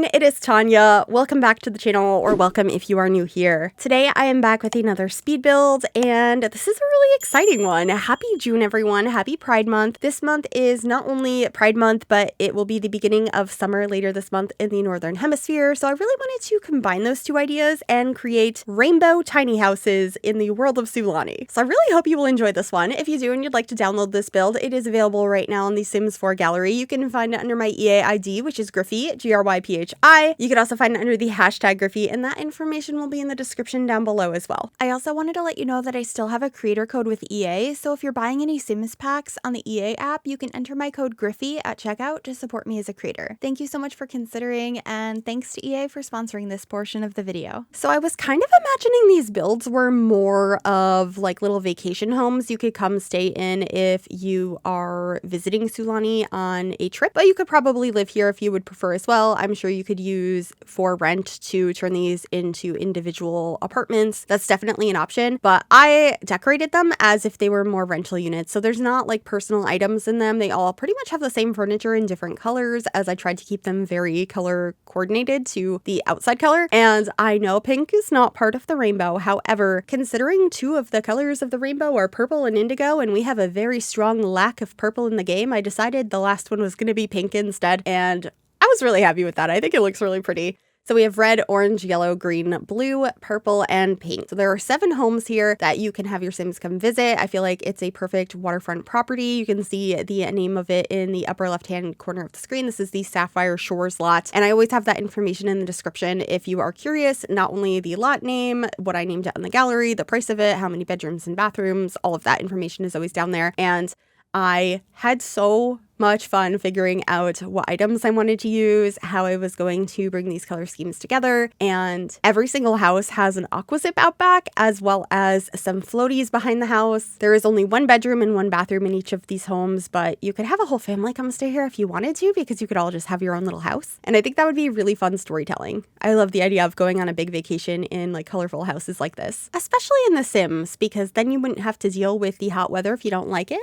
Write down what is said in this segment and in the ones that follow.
everyone, it is Tanya. Welcome back to the channel, or welcome if you are new here. Today I am back with another speed build, and this is a really exciting one. Happy June, everyone. Happy Pride Month. This month is not only Pride Month, but it will be the beginning of summer later this month in the Northern Hemisphere, so I really wanted to combine those two ideas and create rainbow tiny houses in the world of Sulani. So I really hope you will enjoy this one. If you do and you'd like to download this build, it is available right now on the Sims 4 gallery. You can find it under my EA ID, which is Gryphi, Gryphi. You can also find it under the hashtag Gryphi, and that information will be in the description down below as well. I also wanted to let you know that I still have a creator code with EA, so if you're buying any Sims packs on the EA app, you can enter my code Gryphi at checkout to support me as a creator. Thank you so much for considering, and thanks to EA for sponsoring this portion of the video. So I was kind of imagining these builds were more of like little vacation homes you could come stay in if you are visiting Sulani on a trip, but you could probably live here if you would prefer as well. I'm sure you could use for rent to turn these into individual apartments. That's definitely an option, but I decorated them as if they were more rental units. So there's not like personal items in them. They all pretty much have the same furniture in different colors, as I tried to keep them very color coordinated to the outside color. And I know pink is not part of the rainbow. However, considering two of the colors of the rainbow are purple and indigo, and we have a very strong lack of purple in the game, I decided the last one was going to be pink instead, and I was really happy with that. I think it looks really pretty. So we have red, orange, yellow, green, blue, purple, and pink. So there are 7 homes here that you can have your Sims come visit. I feel like it's a perfect waterfront property. You can see the name of it in the upper left-hand corner of the screen. This is the Sapphire Shores lot. And I always have that information in the description if you are curious, not only the lot name, what I named it on the gallery, the price of it, how many bedrooms and bathrooms, all of that information is always down there. And I had so much fun figuring out what items I wanted to use, how I was going to bring these color schemes together, and every single house has an aquazip out back, as well as some floaties behind the house. There is only 1 bedroom and 1 bathroom in each of these homes, but you could have a whole family come stay here if you wanted to, because you could all just have your own little house. And I think that would be really fun storytelling. I love the idea of going on a big vacation in like colorful houses like this, especially in The Sims, because then you wouldn't have to deal with the hot weather if you don't like it.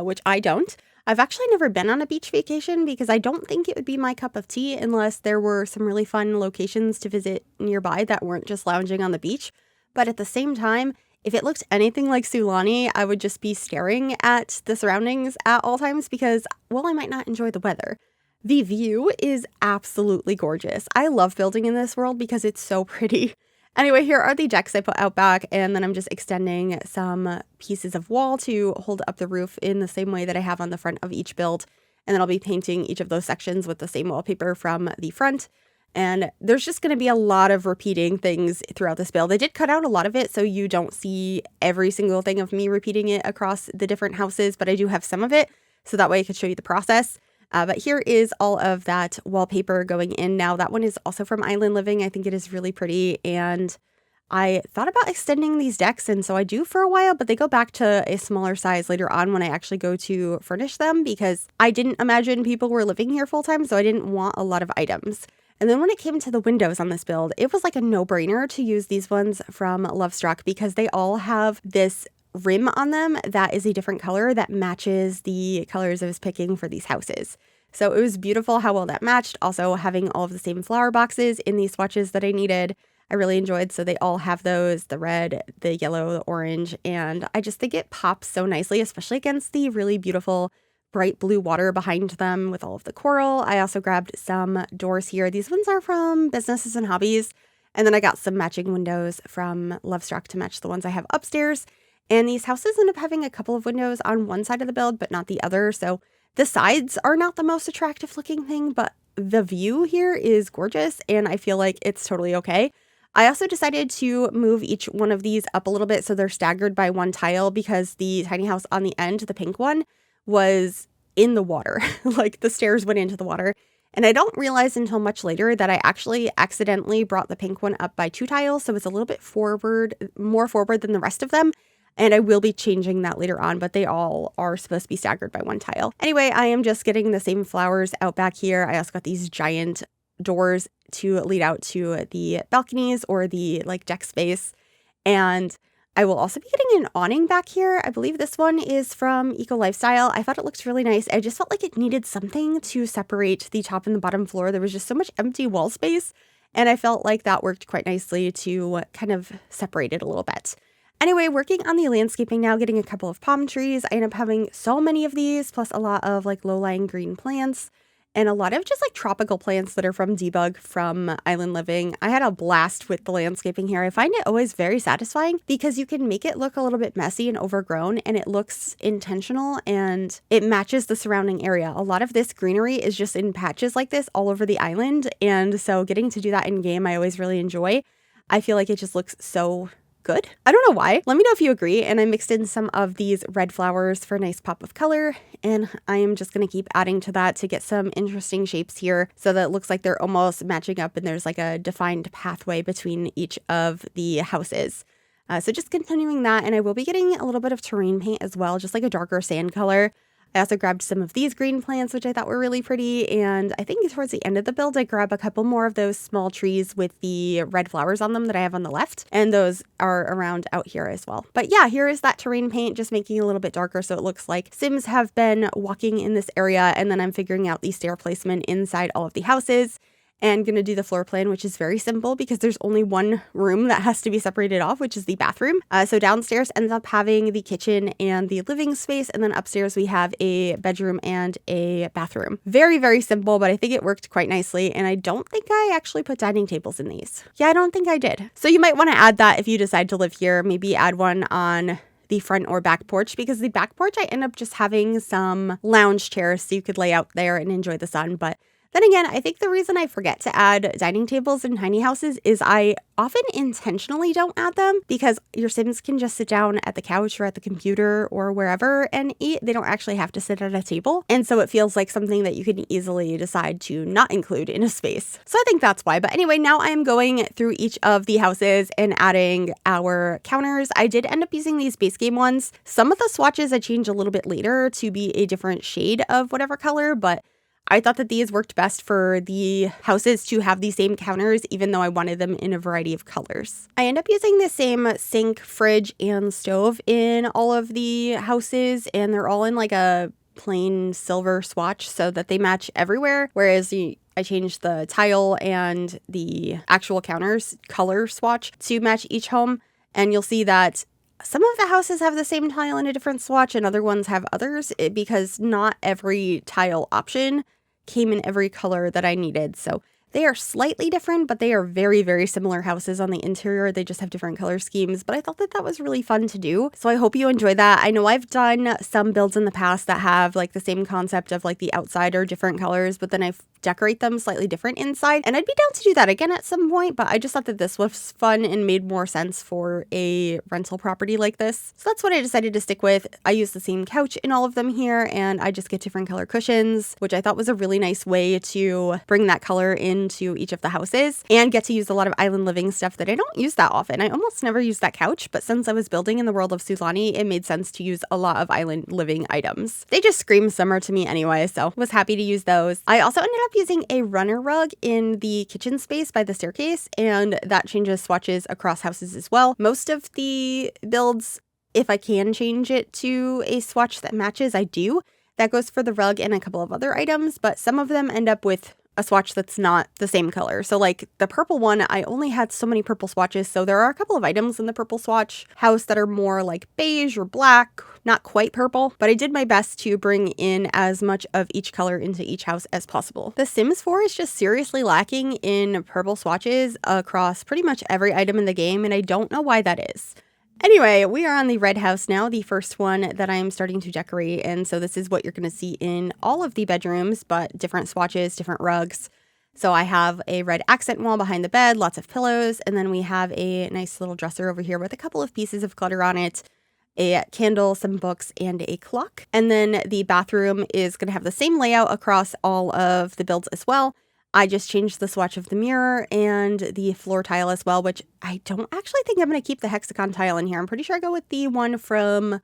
Which I don't. I've actually never been on a beach vacation because I don't think it would be my cup of tea unless there were some really fun locations to visit nearby that weren't just lounging on the beach. But at the same time, if it looked anything like Sulani, I would just be staring at the surroundings at all times because, well, I might not enjoy the weather. The view is absolutely gorgeous. I love building in this world because it's so pretty. Anyway, here are the decks I put out back, and then I'm just extending some pieces of wall to hold up the roof in the same way that I have on the front of each build. And then I'll be painting each of those sections with the same wallpaper from the front. And there's just going to be a lot of repeating things throughout this build. I did cut out a lot of it so you don't see every single thing of me repeating it across the different houses, but I do have some of it, so that way I could show you the process. But here is all of that wallpaper going in now. That one is also from Island Living. I think it is really pretty, and I thought about extending these decks, and so I do for a while, but they go back to a smaller size later on when I actually go to furnish them, because I didn't imagine people were living here full time, so I didn't want a lot of items. And then when it came to the windows on this build, it was like a no-brainer to use these ones from Lovestruck because they all have this rim on them that is a different color that matches the colors I was picking for these houses. So it was beautiful how well that matched. Also having all of the same flower boxes in these swatches that I needed, I really enjoyed. So they all have those, the red, the yellow, the orange, and I just think it pops so nicely, especially against the really beautiful bright blue water behind them with all of the coral. I also grabbed some doors here. These ones are from Businesses and Hobbies. And then I got some matching windows from Lovestruck to match the ones I have upstairs. And these houses end up having a couple of windows on one side of the build, but not the other. So the sides are not the most attractive looking thing, but the view here is gorgeous, and I feel like it's totally okay. I also decided to move each one of these up a little bit so they're staggered by 1 tile, because the tiny house on the end, the pink one, was in the water. Like the stairs went into the water. And I don't realize until much later that I actually accidentally brought the pink one up by 2 tiles. So it's a little bit more forward than the rest of them. And I will be changing that later on, but they all are supposed to be staggered by 1 tile. Anyway, I am just getting the same flowers out back here. I also got these giant doors to lead out to the balconies or the like deck space. And I will also be getting an awning back here. I believe this one is from Eco Lifestyle. I thought it looked really nice. I just felt like it needed something to separate the top and the bottom floor. There was just so much empty wall space, and I felt like that worked quite nicely to kind of separate it a little bit. Anyway, working on the landscaping now, getting a couple of palm trees. I end up having so many of these, plus a lot of like low-lying green plants. And a lot of just like tropical plants that are from Debug from Island Living. I had a blast with the landscaping here. I find it always very satisfying because you can make it look a little bit messy and overgrown, and it looks intentional and it matches the surrounding area. A lot of this greenery is just in patches like this all over the island. And so getting to do that in game, I always really enjoy. I feel like it just looks so good. I don't know why. Let me know if you agree. And I mixed in some of these red flowers for a nice pop of color. And I am just going to keep adding to that to get some interesting shapes here so that it looks like they're almost matching up and there's like a defined pathway between each of the houses. So just continuing that. And I will be getting a little bit of terrain paint as well, just like a darker sand color. I also grabbed some of these green plants, which I thought were really pretty. And I think towards the end of the build, I grab a couple more of those small trees with the red flowers on them that I have on the left. And those are around out here as well. But yeah, here is that terrain paint, just making it a little bit darker so it looks like Sims have been walking in this area. And then I'm figuring out the stair placement inside all of the houses. And going to do the floor plan, which is very simple because there's only one room that has to be separated off, which is the bathroom. So downstairs ends up having the kitchen and the living space. And then upstairs we have a bedroom and a bathroom. Very, very simple, but I think it worked quite nicely. And I don't think I actually put dining tables in these. Yeah, I don't think I did. So you might want to add that if you decide to live here. Maybe add one on the front or back porch, because the back porch I end up just having some lounge chairs so you could lay out there and enjoy the sun. But then again, I think the reason I forget to add dining tables in tiny houses is I often intentionally don't add them because your Sims can just sit down at the couch or at the computer or wherever and eat. They don't actually have to sit at a table. And so it feels like something that you can easily decide to not include in a space. So I think that's why. But anyway, now I am going through each of the houses and adding our counters. I did end up using these base game ones. Some of the swatches I changed a little bit later to be a different shade of whatever color, but I thought that these worked best for the houses to have the same counters, even though I wanted them in a variety of colors. I end up using the same sink, fridge, and stove in all of the houses, and they're all in like a plain silver swatch so that they match everywhere, whereas I changed the tile and the actual counters color swatch to match each home, and you'll see that some of the houses have the same tile in a different swatch and other ones have others because not every tile option came in every color that I needed. So they are slightly different, but they are very, very similar houses on the interior. They just have different color schemes, but I thought that that was really fun to do. So I hope you enjoy that. I know I've done some builds in the past that have like the same concept of like the outside are different colors, but then I decorate them slightly different inside. And I'd be down to do that again at some point, but I just thought that this was fun and made more sense for a rental property like this. So that's what I decided to stick with. I use the same couch in all of them here, and I just get different color cushions, which I thought was a really nice way to bring that color into each of the houses and get to use a lot of Island Living stuff that I don't use that often. I almost never use that couch, but since I was building in the world of Sulani, it made sense to use a lot of Island Living items. They just scream summer to me anyway, so was happy to use those. I also ended up using a runner rug in the kitchen space by the staircase, and that changes swatches across houses as well. Most of the builds, if I can change it to a swatch that matches, I do. That goes for the rug and a couple of other items, but some of them end up with a swatch that's not the same color. So like the purple one, I only had so many purple swatches. So there are a couple of items in the purple swatch house that are more like beige or black, not quite purple, but I did my best to bring in as much of each color into each house as possible. The Sims 4 is just seriously lacking in purple swatches across pretty much every item in the game, and I don't know why that is. Anyway, we are on the red house now, the first one that I'm starting to decorate, and so this is what you're going to see in all of the bedrooms, but different swatches, different rugs. So I have a red accent wall behind the bed, lots of pillows, and then we have a nice little dresser over here with a couple of pieces of clutter on it, a candle, some books, and a clock. And then the bathroom is going to have the same layout across all of the builds as well. I just changed the swatch of the mirror and the floor tile as well, which I don't actually think I'm going to keep the hexagon tile in here. I'm pretty sure I go with the one from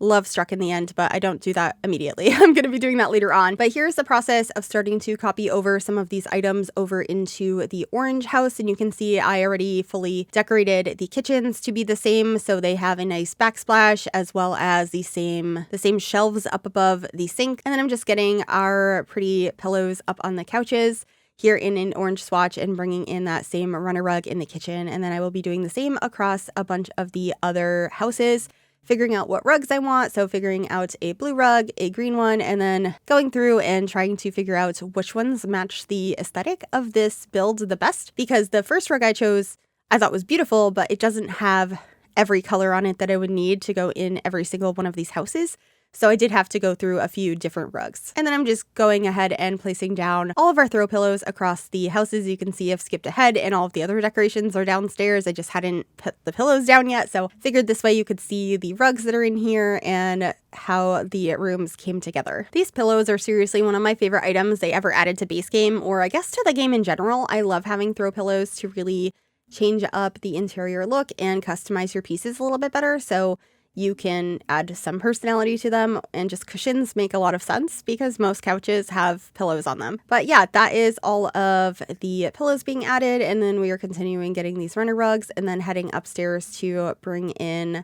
love struck in the end, but I don't do that immediately. I'm going to be doing that later on. But here's the process of starting to copy over some of these items over into the orange house. And you can see I already fully decorated the kitchens to be the same. So they have a nice backsplash as well as the same shelves up above the sink. And then I'm just getting our pretty pillows up on the couches here in an orange swatch and bringing in that same runner rug in the kitchen. And then I will be doing the same across a bunch of the other houses, figuring out what rugs I want. So figuring out a blue rug, a green one, and then going through and trying to figure out which ones match the aesthetic of this build the best. Because the first rug I chose, I thought was beautiful, but it doesn't have every color on it that I would need to go in every single one of these houses. So I did have to go through a few different rugs. And then I'm just going ahead and placing down all of our throw pillows across the houses. You can see I've skipped ahead and all of the other decorations are downstairs. I just hadn't put the pillows down yet. So figured this way you could see the rugs that are in here and how the rooms came together. These pillows are seriously one of my favorite items they ever added to base game, or I guess to the game in general. I love having throw pillows to really change up the interior look and customize your pieces a little bit better. So you can add some personality to them, and just cushions make a lot of sense because most couches have pillows on them. But yeah, that is all of the pillows being added. And then we are continuing getting these runner rugs and then heading upstairs to bring in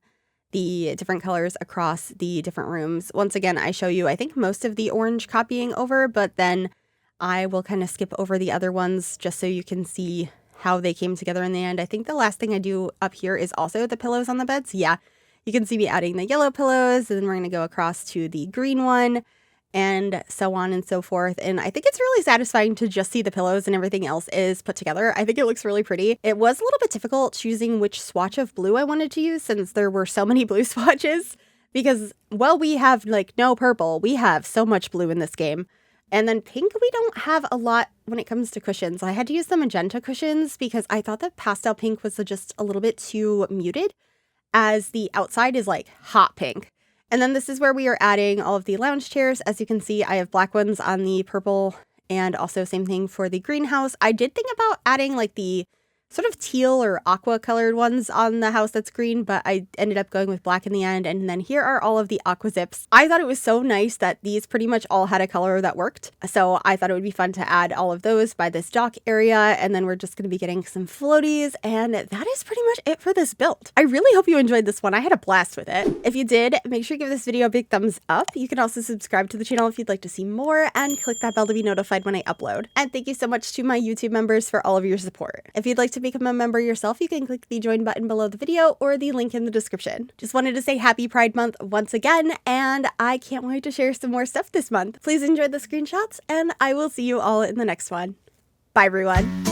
the different colors across the different rooms. Once again, I show you, I think, most of the orange copying over, but then I will kind of skip over the other ones just so you can see how they came together in the end. I think the last thing I do up here is also the pillows on the beds. Yeah. You can see me adding the yellow pillows, and then we're going to go across to the green one and so on and so forth. And I think it's really satisfying to just see the pillows and everything else is put together. I think it looks really pretty. It was a little bit difficult choosing which swatch of blue I wanted to use since there were so many blue swatches because, well, we have like no purple. We have so much blue in this game. And then pink, we don't have a lot when it comes to cushions. I had to use the magenta cushions because I thought that pastel pink was just a little bit too muted, as the outside is like hot pink. And then this is where we are adding all of the lounge chairs. As you can see, I have black ones on the purple and also same thing for the greenhouse. I did think about adding like the sort of teal or aqua colored ones on the house that's green, but I ended up going with black in the end. And then here are all of the aqua zips. I thought it was so nice that these pretty much all had a color that worked. So I thought it would be fun to add all of those by this dock area. And then we're just going to be getting some floaties. And that is pretty much it for this build. I really hope you enjoyed this one. I had a blast with it. If you did, make sure you give this video a big thumbs up. You can also subscribe to the channel if you'd like to see more and click that bell to be notified when I upload. And thank you so much to my YouTube members for all of your support. If you'd like to become a member yourself, you can click the join button below the video or the link in the description. Just wanted to say happy Pride Month once again, and I can't wait to share some more stuff this month. Please enjoy the screenshots, and I will see you all in the next one. Bye, everyone.